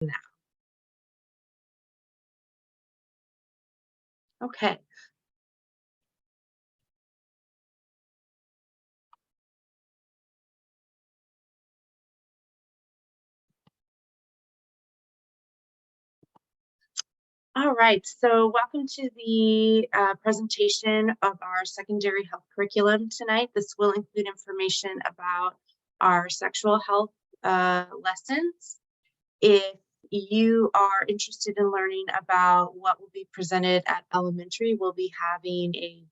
now. Okay. All right. So welcome to the presentation of our secondary health curriculum tonight. This will include information about our sexual health lessons. If you are interested in learning about what will be presented at elementary, we'll be having a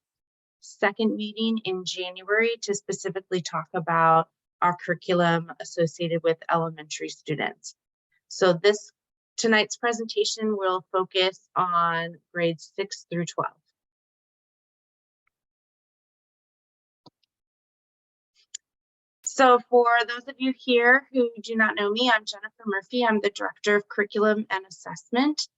second meeting in January to specifically talk about our curriculum associated with elementary students. So tonight's presentation will focus on grades 6 through 12. So for those of you here who do not know me, I'm Jennifer Murphy. I'm the Director of Curriculum and Assessment,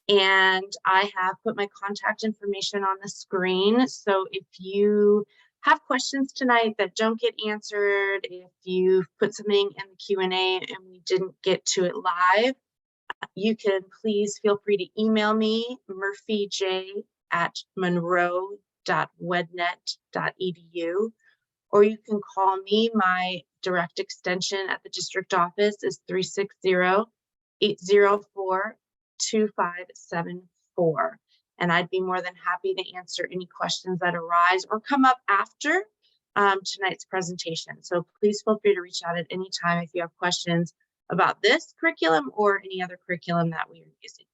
and I have put my contact information on the screen. So if you have questions tonight that don't get answered, if you've put something in the Q&A and we didn't get to it live, you can please feel free to email me, murphyj@monroe.wednet.edu, or you can call me. My direct extension at the district office is 360-804-2574. And I'd be more than happy to answer any questions that arise or come up after tonight's presentation. So please feel free to reach out at any time if you have questions about this curriculum or any other curriculum that we are using.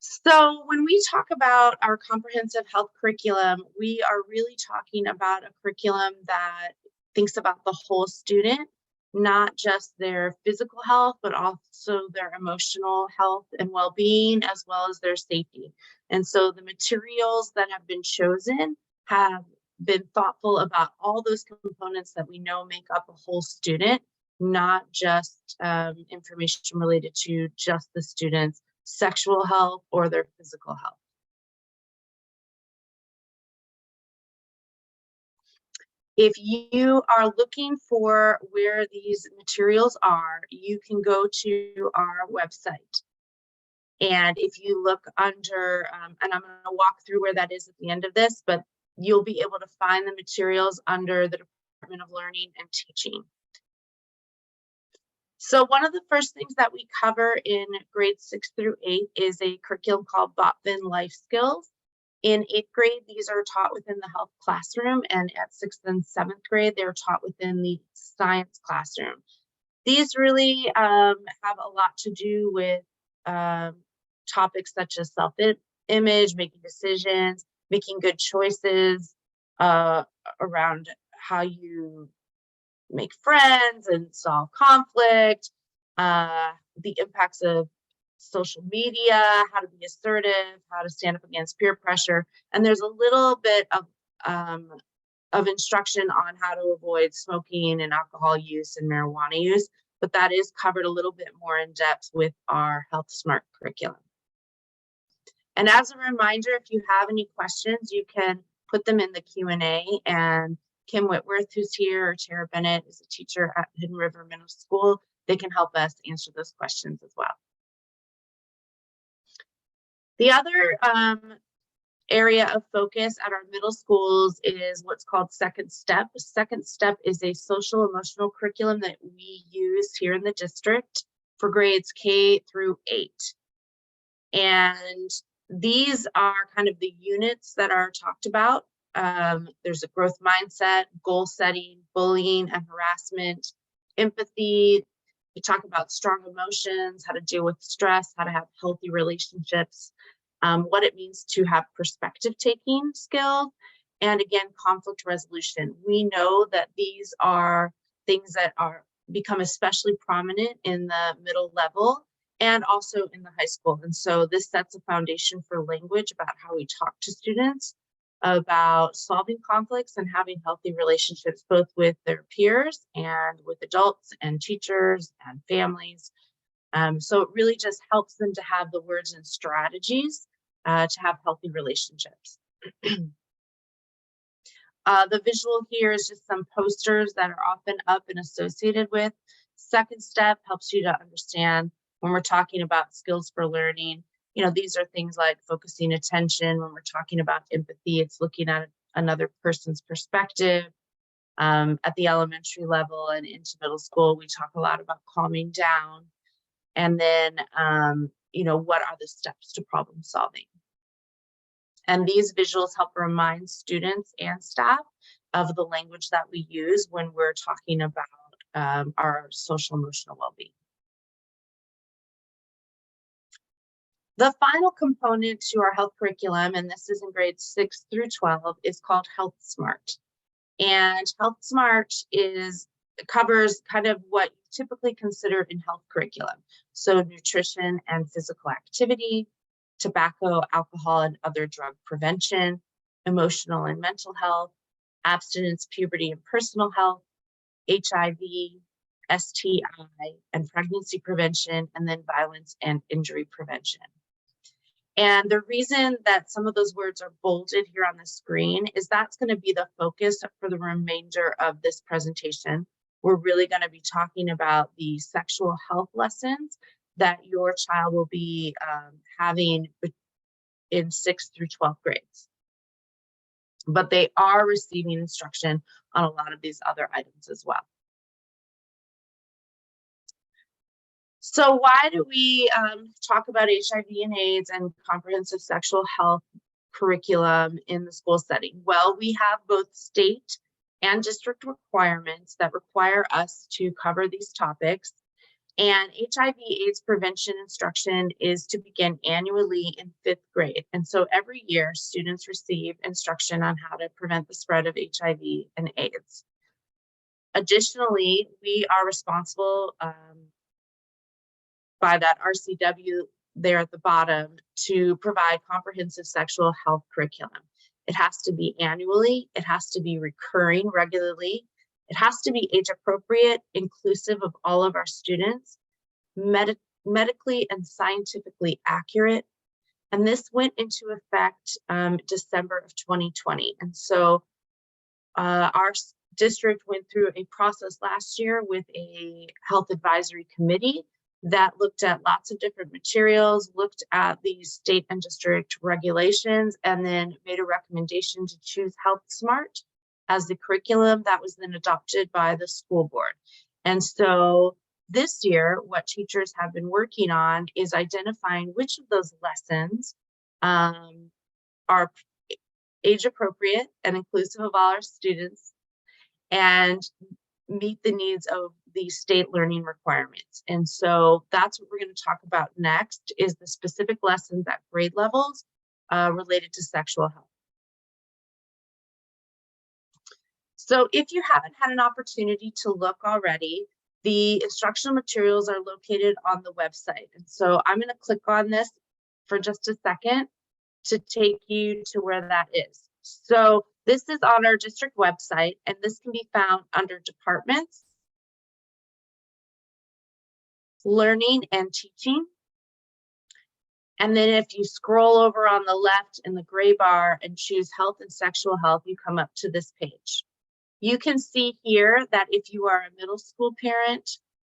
So when we talk about our comprehensive health curriculum, we are really talking about a curriculum that thinks about the whole student, not just their physical health, but also their emotional health and well-being, as well as their safety. And so the materials that have been chosen have been thoughtful about all those components that we know make up a whole student, not just information related to just the student's sexual health or their physical health. If you are looking for where these materials are, you can go to our website. And if you look under, and I'm going to walk through where that is at the end of this, but you'll be able to find the materials under the Department of Learning and Teaching. So one of the first things that we cover in grades 6 through 8 is a curriculum called Botvin Life Skills. In 8th grade, these are taught within the health classroom, and at 6th and 7th grade, they're taught within the science classroom. These really have a lot to do with topics such as self-image, making decisions, making good choices around how you make friends and solve conflict, the impacts of social media, how to be assertive, how to stand up against peer pressure. And there's a little bit of instruction on how to avoid smoking and alcohol use and marijuana use, but that is covered a little bit more in depth with our Health Smart curriculum. And as a reminder, if you have any questions, you can put them in the Q&A, and Kim Whitworth, who's here, or Tara Bennett, is a teacher at Hidden River Middle School. They can help us answer those questions as well. The other area of focus at our middle schools is what's called Second Step. Second Step is a social emotional curriculum that we use here in the district for grades K through 8. And these are kind of the units that are talked about. There's a growth mindset, goal setting, bullying and harassment, empathy. We talk about strong emotions, how to deal with stress, how to have healthy relationships, what it means to have perspective taking skills, and again, conflict resolution. We know that these are things that become especially prominent in the middle level and also in the high school. And so this sets a foundation for language about how we talk to students about solving conflicts and having healthy relationships, both with their peers and with adults and teachers and families. So it really just helps them to have the words and strategies to have healthy relationships. The visual here is just some posters that are often up and associated with. Second step helps you to understand when we're talking about skills for learning. You know, these are things like focusing attention. When we're talking about empathy, it's looking at another person's perspective. At the elementary level and into middle school, we talk a lot about calming down. And then, you know, what are the steps to problem solving? And these visuals help remind students and staff of the language that we use when we're talking about our social emotional well-being. The final component to our health curriculum, and this is in grades 6 through 12, is called Health Smart. And Health Smart covers kind of what you typically consider in health curriculum. So nutrition and physical activity, tobacco, alcohol, and other drug prevention, emotional and mental health, abstinence, puberty, and personal health, HIV, STI, and pregnancy prevention, and then violence and injury prevention. And the reason that some of those words are bolded here on the screen is that's going to be the focus for the remainder of this presentation. We're really going to be talking about the sexual health lessons that your child will be having in 6th through 12th grades. But they are receiving instruction on a lot of these other items as well. So why do we talk about HIV and AIDS and comprehensive sexual health curriculum in the school setting? Well, we have both state and district requirements that require us to cover these topics. And HIV/AIDS prevention instruction is to begin annually in 5th grade. And so every year, students receive instruction on how to prevent the spread of HIV and AIDS. Additionally, we are responsible by that RCW there at the bottom to provide comprehensive sexual health curriculum. It has to be annually, it has to be recurring regularly, it has to be age appropriate, inclusive of all of our students, medically and scientifically accurate. And this went into effect December of 2020. And so our district went through a process last year with a health advisory committee that looked at lots of different materials, looked at the state and district regulations, and then made a recommendation to choose Health Smart as the curriculum that was then adopted by the school board. And so this year, what teachers have been working on is identifying which of those lessons are age appropriate and inclusive of all our students and meet the needs of the state learning requirements. And so that's what we're going to talk about next, is the specific lessons at grade levels related to sexual health. So if you haven't had an opportunity to look already, the instructional materials are located on the website. And so I'm going to click on this for just a second to take you to where that is. So this is on our district website, and this can be found under departments, learning and teaching. And then if you scroll over on the left in the gray bar and choose health and sexual health, you come up to this page. You can see here that if you are a middle school parent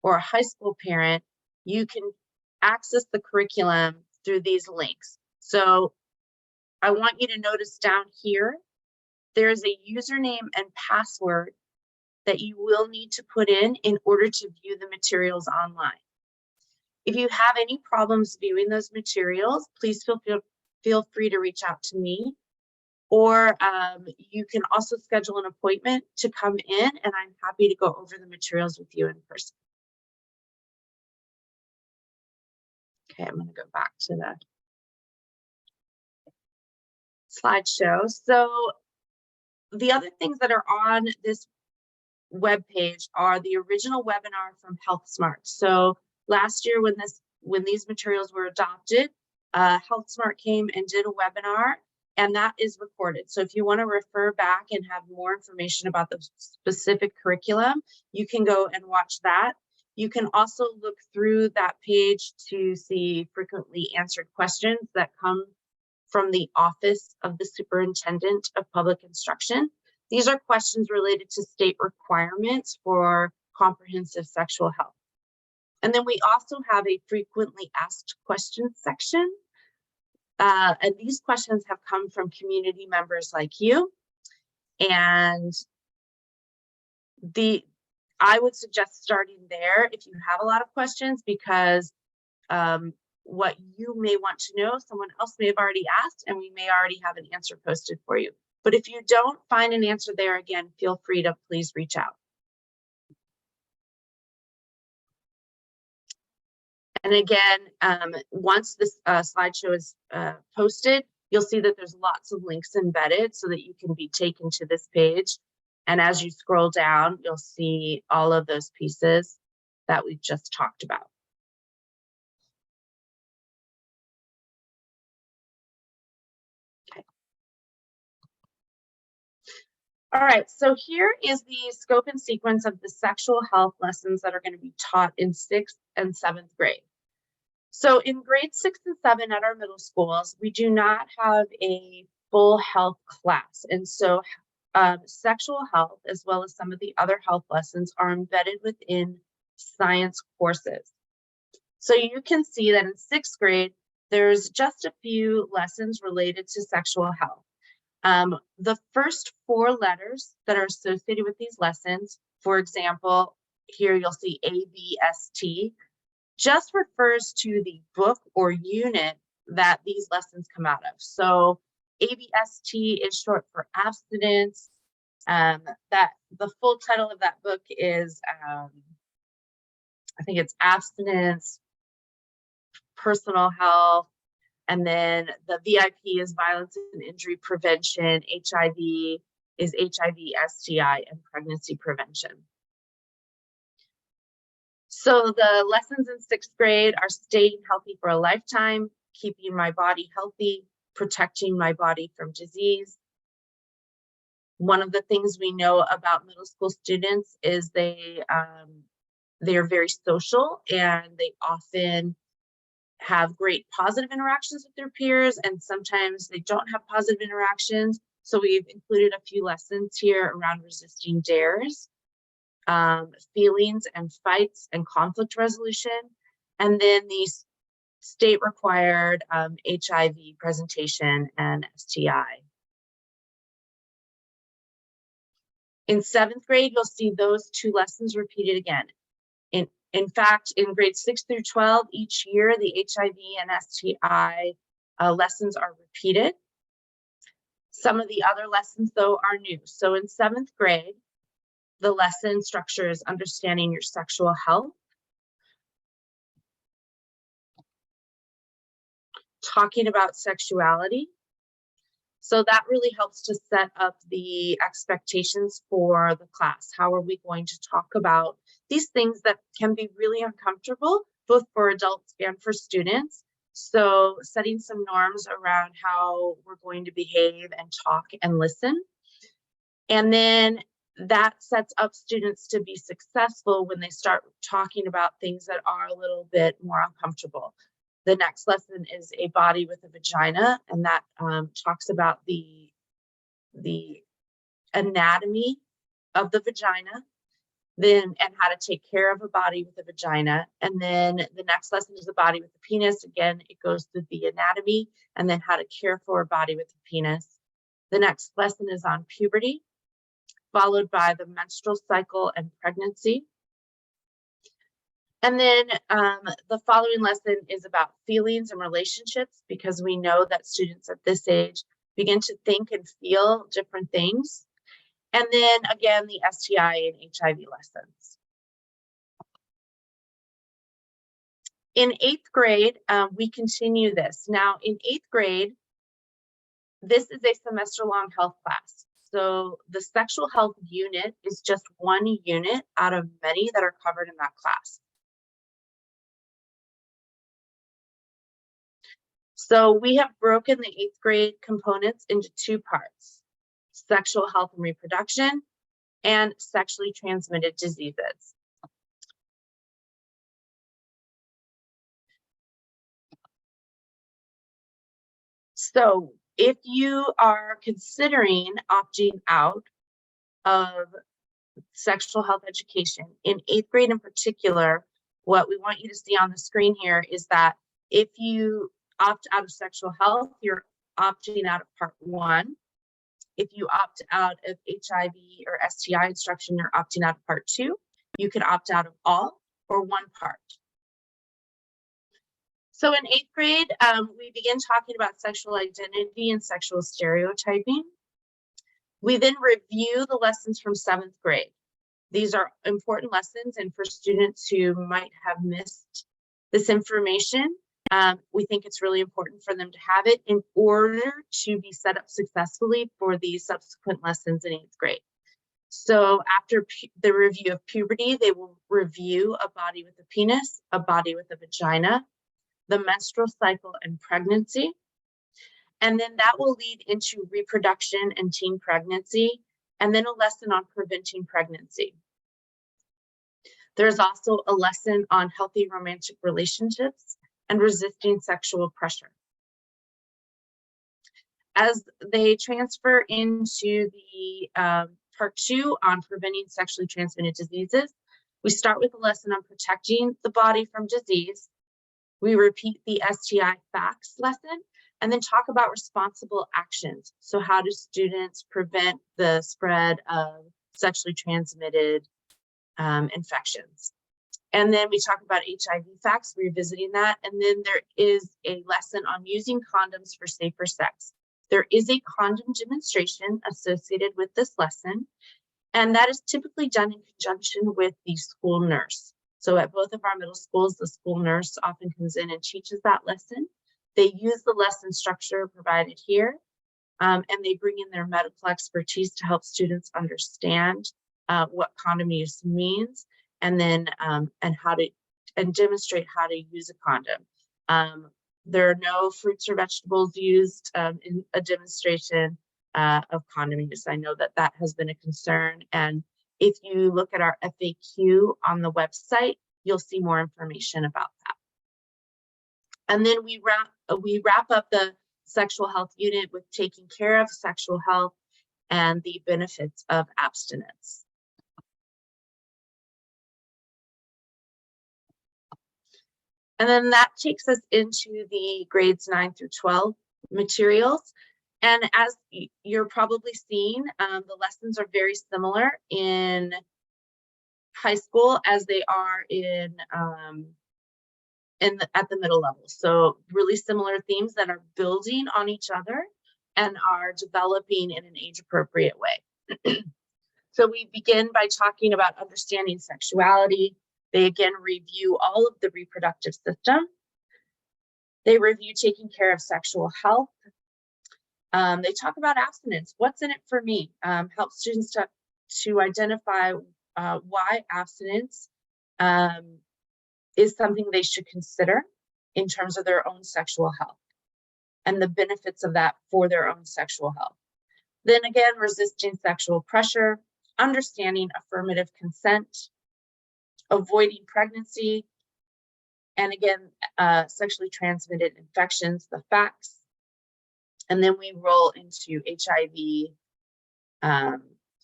or a high school parent, you can access the curriculum through these links. So I want you to notice down here, there's a username and password that you will need to put in order to view the materials online. If you have any problems viewing those materials, please feel free to reach out to me. Or you can also schedule an appointment to come in, and I'm happy to go over the materials with you in person. Okay, I'm going to go back to the slideshow. So the other things that are on this web page are the original webinar from Health Smart. So last year when these materials were adopted, Health Smart came and did a webinar, and that is recorded. So if you want to refer back and have more information about the specific curriculum, you can go and watch that. You can also look through that page to see frequently answered questions that come from the Office of the Superintendent of Public Instruction. These are questions related to state requirements for comprehensive sexual health. And then we also have a frequently asked questions section. And these questions have come from community members like you. And I would suggest starting there if you have a lot of questions, because what you may want to know, someone else may have already asked, and we may already have an answer posted for you. But if you don't find an answer there, again, feel free to please reach out. And again, once this slideshow is posted, you'll see that there's lots of links embedded so that you can be taken to this page. And as you scroll down, you'll see all of those pieces that we just talked about. Okay. All right, so here is the scope and sequence of the sexual health lessons that are going to be taught in 6th and 7th grade. So in grades 6 and 7 at our middle schools, we do not have a full health class. And so sexual health, as well as some of the other health lessons, are embedded within science courses. So you can see that in 6th grade, there's just a few lessons related to sexual health. The first 4 letters that are associated with these lessons, for example, here you'll see ABST, just refers to the book or unit that these lessons come out of. So ABST is short for abstinence. That the full title of that book is, I think it's Abstinence, Personal Health, and then the VIP is Violence and Injury Prevention, HIV is HIV, STI, and Pregnancy Prevention. So the lessons in 6th grade are staying healthy for a lifetime, keeping my body healthy, protecting my body from disease. One of the things we know about middle school students is they are very social, and they often have great positive interactions with their peers, and sometimes they don't have positive interactions. So we've included a few lessons here around resisting dares, feelings and fights and conflict resolution, and then these state required HIV presentation and STI. In 7th grade, you'll see those 2 lessons repeated again. In fact, in grades 6 through 12, each year, the HIV and STI lessons are repeated. Some of the other lessons, though, are new. So in 7th grade, the lesson structure is understanding your sexual health, talking about sexuality. So that really helps to set up the expectations for the class. How are we going to talk about these things that can be really uncomfortable, both for adults and for students? So setting some norms around how we're going to behave and talk and listen. And then that sets up students to be successful when they start talking about things that are a little bit more uncomfortable. The next lesson is A Body with a Vagina, and that talks about the anatomy of the vagina, and how to take care of a body with a vagina. And then the next lesson is A Body with a Penis. Again, it goes through the anatomy and then how to care for a body with a penis. The next lesson is on puberty, followed by the menstrual cycle and pregnancy. And then the following lesson is about feelings and relationships, because we know that students at this age begin to think and feel different things. And then again, the STI and HIV lessons. In 8th grade, we continue this. Now in 8th grade, this is a semester-long health class. So the sexual health unit is just one unit out of many that are covered in that class. So we have broken the 8th grade components into 2 parts: sexual health and reproduction and sexually transmitted diseases. So if you are considering opting out of sexual health education. In 8th grade in particular, what we want you to see on the screen here is that if you opt out of sexual health, you're opting out of part 1. If you opt out of HIV or STI instruction, you're opting out of part 2. You can opt out of all or one part. So in 8th grade, we begin talking about sexual identity and sexual stereotyping. We then review the lessons from 7th grade. These are important lessons, and for students who might have missed this information, we think it's really important for them to have it in order to be set up successfully for the subsequent lessons in 8th grade. So after the review of puberty, they will review a body with a penis, a body with a vagina, the menstrual cycle and pregnancy. And then that will lead into reproduction and teen pregnancy, and then a lesson on preventing pregnancy. There's also a lesson on healthy romantic relationships and resisting sexual pressure. As they transfer into the part 2 on preventing sexually transmitted diseases, we start with a lesson on protecting the body from disease. We repeat the STI facts lesson and then talk about responsible actions. So how do students prevent the spread of sexually transmitted infections? And then we talk about HIV facts, revisiting that. And then there is a lesson on using condoms for safer sex. There is a condom demonstration associated with this lesson, and that is typically done in conjunction with the school nurse. So at both of our middle schools, the school nurse often comes in and teaches that lesson. They use the lesson structure provided here, and they bring in their medical expertise to help students understand what condom use means, and then and demonstrate how to use a condom. There are no fruits or vegetables used in a demonstration of condom use. I know that that has been a concern, and if you look at our FAQ on the website, you'll see more information about that. And then we wrap up the sexual health unit with taking care of sexual health and the benefits of abstinence. And then that takes us into the grades 9 through 12 materials. And as you're probably seeing, the lessons are very similar in high school as they are at the middle level. So really similar themes that are building on each other and are developing in an age-appropriate way. So we begin by talking about understanding sexuality. They again review all of the reproductive system. They review taking care of sexual health. They talk about abstinence. What's in it for me? Help students to identify why abstinence is something they should consider in terms of their own sexual health and the benefits of that for their own sexual health. Then again, resisting sexual pressure, understanding affirmative consent, avoiding pregnancy, and again, sexually transmitted infections, the facts. And then we roll into HIV,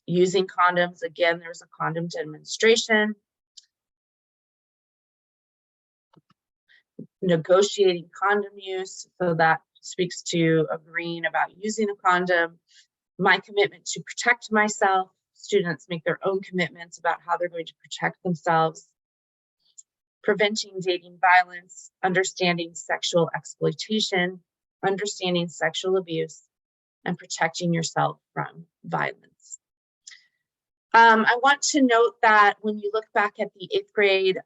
using condoms. Again, there's a condom demonstration. Negotiating condom use, so that speaks to agreeing about using a condom. My commitment to protect myself. Students make their own commitments about how they're going to protect themselves. Preventing dating violence, understanding sexual exploitation, understanding sexual abuse, and protecting yourself from violence. I want to note that when you look back at the 8th grade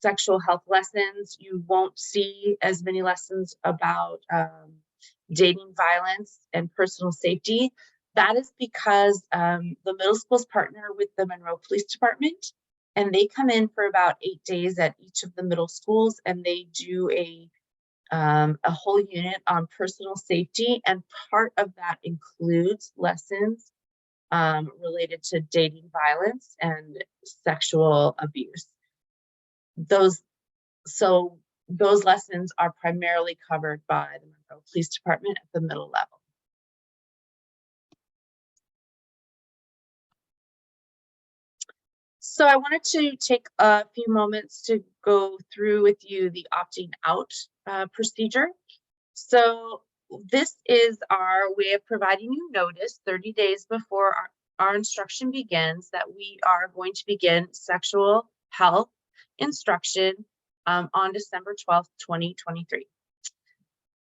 sexual health lessons, you won't see as many lessons about dating violence and personal safety. That is because the middle schools partner with the Monroe Police Department, and they come in for about 8 days at each of the middle schools, and they do a whole unit on personal safety, and part of that includes lessons related to dating violence and sexual abuse. Those lessons are primarily covered by the Monroe Police Department at the middle level. So I wanted to take a few moments to go through with you the opting out procedure. So this is our way of providing you notice 30 days before our instruction begins that we are going to begin sexual health instruction on December 12th, 2023.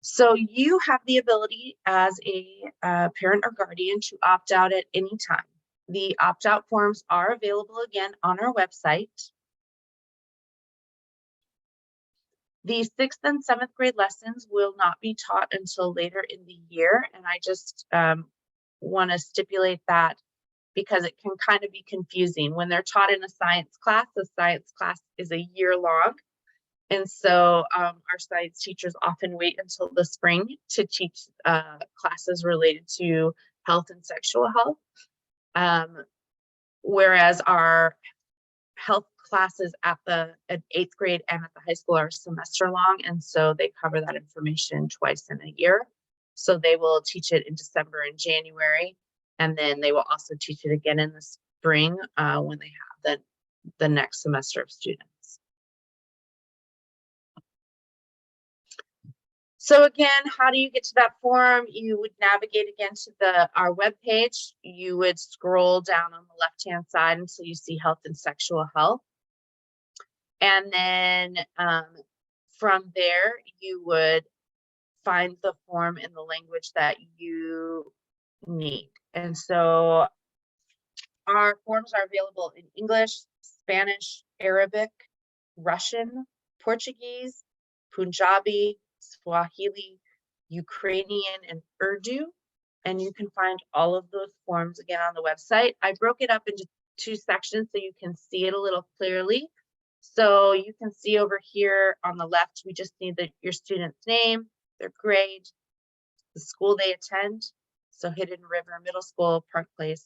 So you have the ability as a parent or guardian to opt out at any time. The opt-out forms are available again on our website. The 6th and 7th grade lessons will not be taught until later in the year, and I just want to stipulate that because it can kind of be confusing. When they're taught in a science class, the science class is a year long, and so our science teachers often wait until the spring to teach classes related to health and sexual health. Whereas our health classes at 8th grade and at the high school are semester long, and so they cover that information twice in a year. So they will teach it in December and January, and then they will also teach it again in the spring when they have the next semester of students. So again, how do you get to that form? You would navigate again to our webpage. You would scroll down on the left-hand side until you see health and sexual health. And then from there, you would find the form in the language that you need. And so our forms are available in English, Spanish, Arabic, Russian, Portuguese, Punjabi, Swahili, Ukrainian, and Urdu. And you can find all of those forms again on the website. I broke it up into 2 sections so you can see it a little clearly. So you can see over here on the left, we just need your student's name, their grade, the school they attend. So Hidden River Middle School, Park Place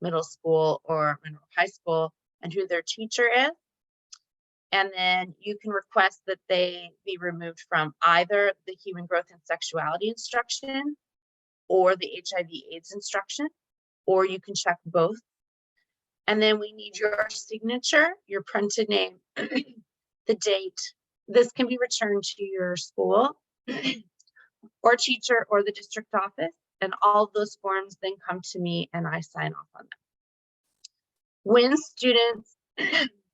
Middle School, or Monroe High School, and who their teacher is. And then you can request that they be removed from either the human growth and sexuality instruction or the HIV/AIDS instruction, or you can check both. And then we need your signature, your printed name, the date. This can be returned to your school or teacher or the district office, and all of those forms then come to me and I sign off on them. When students,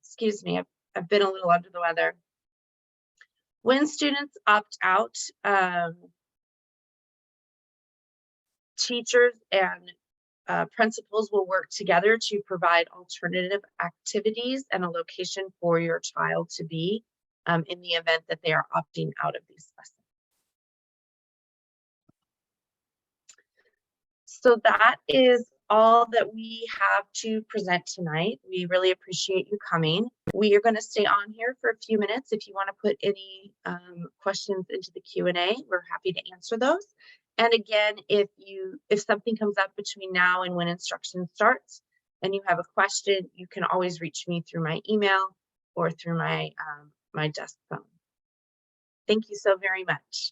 excuse me, I've been a little under the weather. When students opt out, teachers and principals will work together to provide alternative activities and a location for your child to be in the event that they are opting out of these lessons. So that is all that we have to present tonight. We really appreciate you coming. We are going to stay on here for a few minutes. If you want to put any questions into the Q&A, we're happy to answer those. And again, if something comes up between now and when instruction starts and you have a question, you can always reach me through my email or through my desk phone. Thank you so very much.